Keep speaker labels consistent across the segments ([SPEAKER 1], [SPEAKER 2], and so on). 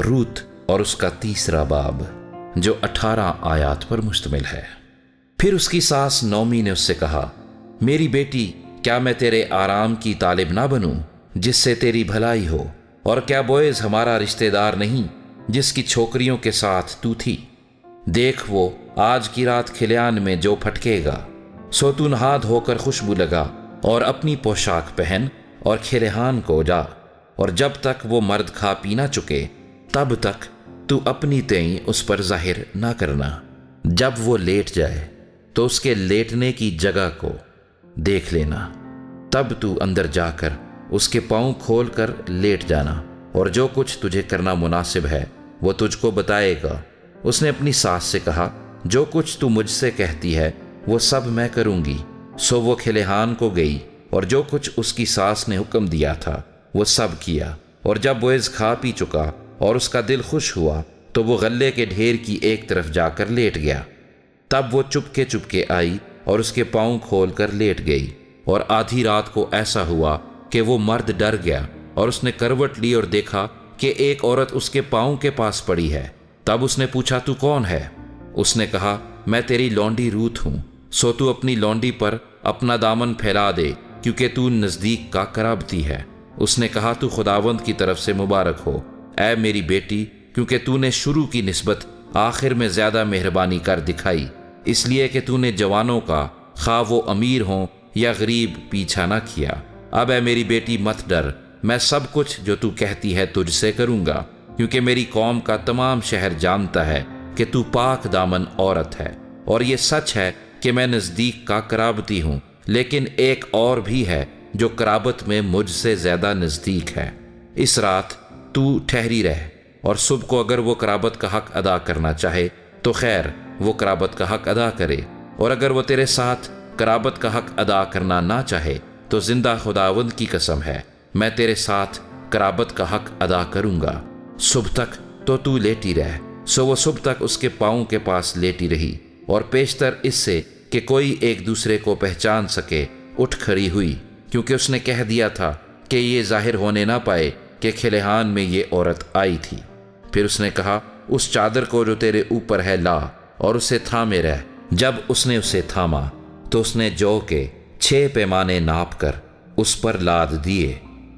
[SPEAKER 1] روت اور اس کا تیسرا باب جو 18 آیات پر مشتمل ہے۔ پھر اس کی ساس نومی نے اس سے کہا، میری بیٹی، کیا میں تیرے آرام کی طالب نہ بنوں جس سے تیری بھلائی ہو؟ اور کیا بوئز ہمارا رشتہ دار نہیں جس کی چھوکریوں کے ساتھ تو تھی؟ دیکھ، وہ آج کی رات کھلیان میں جو پھٹکے گا، سو تو نہا دھو کر خوشبو لگا اور اپنی پوشاک پہن اور کھلیہان کو جا، اور جب تک وہ مرد کھا پی نہ چکے تب تک تو اپنی تئیں اس پر ظاہر نہ کرنا۔ جب وہ لیٹ جائے تو اس کے لیٹنے کی جگہ کو دیکھ لینا، تب تو اندر جا کر اس کے پاؤں کھول کر لیٹ جانا، اور جو کچھ تجھے کرنا مناسب ہے وہ تجھ کو بتائے گا۔ اس نے اپنی ساس سے کہا، جو کچھ تو مجھ سے کہتی ہے وہ سب میں کروں گی۔ سو وہ کھلیہان کو گئی اور جو کچھ اس کی ساس نے حکم دیا تھا وہ سب کیا۔ اور جب بوئز کھا پی چکا اور اس کا دل خوش ہوا تو وہ غلے کے ڈھیر کی ایک طرف جا کر لیٹ گیا۔ تب وہ چپکے آئی اور اس کے پاؤں کھول کر لیٹ گئی، اور آدھی رات کو ایسا ہوا کہ وہ مرد ڈر گیا، اور اس نے کروٹ لی اور دیکھا کہ ایک عورت اس کے پاؤں کے پاس پڑی ہے۔ تب اس نے پوچھا، تو کون ہے؟ اس نے کہا، میں تیری لونڈی روت ہوں، سو تو اپنی لونڈی پر اپنا دامن پھیلا دے، کیونکہ تو نزدیک کا قرابتی ہے۔ اس نے کہا، تو خداوند کی طرف سے مبارک ہو اے میری بیٹی، کیونکہ تو نے شروع کی نسبت آخر میں زیادہ مہربانی کر دکھائی، اس لیے کہ تو نے جوانوں کا، خواہ وہ امیر ہوں یا غریب، پیچھا نہ کیا۔ اب اے میری بیٹی مت ڈر، میں سب کچھ جو تو کہتی ہے تجھ سے کروں گا، کیونکہ میری قوم کا تمام شہر جانتا ہے کہ تو پاک دامن عورت ہے، اور یہ سچ ہے کہ میں نزدیک کا قرابتی ہوں، لیکن ایک اور بھی ہے جو قرابت میں مجھ سے زیادہ نزدیک ہے۔ اس رات تو ٹھہری رہ، اور صبح کو اگر وہ قرابت کا حق ادا کرنا چاہے تو خیر، وہ قرابت کا حق ادا کرے، اور اگر وہ تیرے ساتھ قرابت کا حق ادا کرنا نہ چاہے تو زندہ خداوند کی قسم ہے، میں تیرے ساتھ قرابت کا حق ادا کروں گا۔ صبح تک تو لیٹی رہ۔ سو وہ صبح تک اس کے پاؤں کے پاس لیٹی رہی، اور پیشتر اس سے کہ کوئی ایک دوسرے کو پہچان سکے اٹھ کھڑی ہوئی، کیونکہ اس نے کہہ دیا تھا کہ یہ ظاہر ہونے نہ پائے کہ کھلیہان میں یہ عورت آئی تھی۔ پھر اس نے کہا، اس چادر کو جو تیرے اوپر ہے لا، اور اسے تھامے رہ۔ جب اس نے اسے تھاما تو اس نے جو کے 6 پیمانے ناپ کر اس پر لاد دیے۔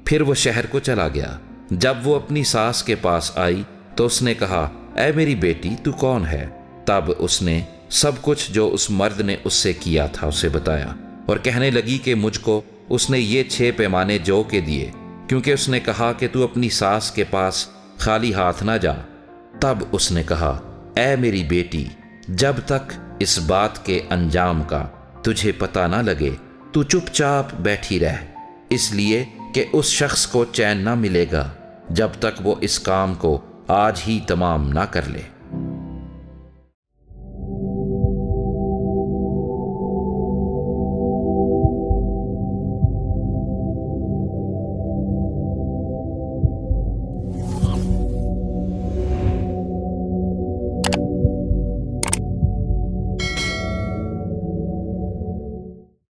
[SPEAKER 1] پھر وہ شہر کو چلا گیا۔ جب وہ اپنی ساس کے پاس آئی تو اس نے کہا، اے میری بیٹی، تو کون ہے؟ تب اس نے سب کچھ جو اس مرد نے اس سے کیا تھا اسے بتایا، اور کہنے لگی کہ مجھ کو اس نے یہ 6 پیمانے جو کے دیے، کیونکہ اس نے کہا کہ تو اپنی ساس کے پاس خالی ہاتھ نہ جا۔ تب اس نے کہا، اے میری بیٹی، جب تک اس بات کے انجام کا تجھے پتہ نہ لگے تو چپ چاپ بیٹھی رہ، اس لیے کہ اس شخص کو چین نہ ملے گا جب تک وہ اس کام کو آج ہی تمام نہ کر لے۔